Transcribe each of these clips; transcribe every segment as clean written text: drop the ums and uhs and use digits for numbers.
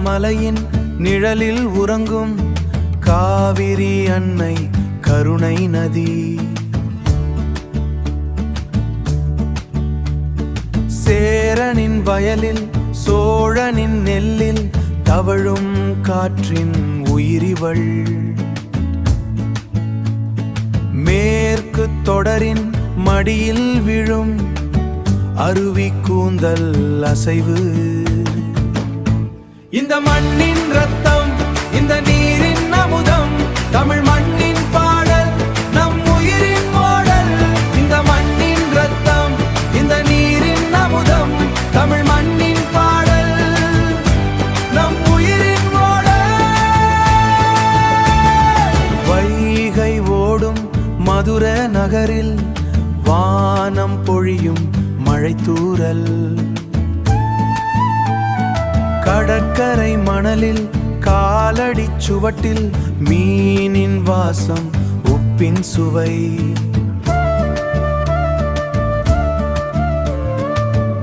மலையின் நிழலில் உறங்கும் காவிரி அன்னை கருணை நதி. சேரனின் வயலில் சோழனின் நெல்லில் தவழும் காற்றின் உயிரிவள். மேற்கு தொடரின் மடியில் விழும் அருவி கூந்தல் அசைவு. இந்த மண்ணின் ரத்தம், இந்த நீரின் அமுதம், தமிழ் மண்ணின் பாடல், நம் உயிரின் மோடல். இந்த மண்ணின் ரத்தம், இந்த நீரின் அமுதம், தமிழ் மண்ணின் பாடல், நம் உயிரின் மோடல். வைகை ஓடும் மதுர நகரில் வானம் பொழியும் மழைத்தூறல். கடற்கரை மணலில் காலடி சுவட்டில் மீனின் வாசம், உப்பின் சுவை.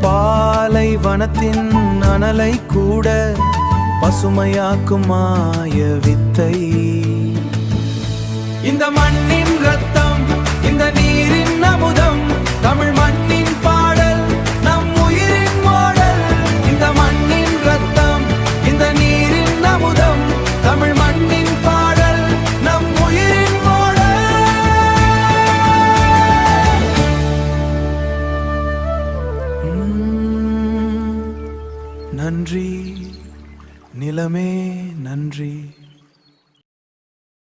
பாலைவனத்தின் அனலை கூட பசுமையாக்கும் மாய வித்தை. இந்த மண்ணின் ரத்தம், இந்த நீரின் அமுதம், தமிழ் மண்ணின் பாடல், நம் உயிரின் மோடல். இந்த மண்ணின் ரத்தம், இந்த நீரின் அமுதம், தமிழ் மண்ணின் பாடல், நம் உயிரின் மோடல். நன்றி நிலமே நன்றி.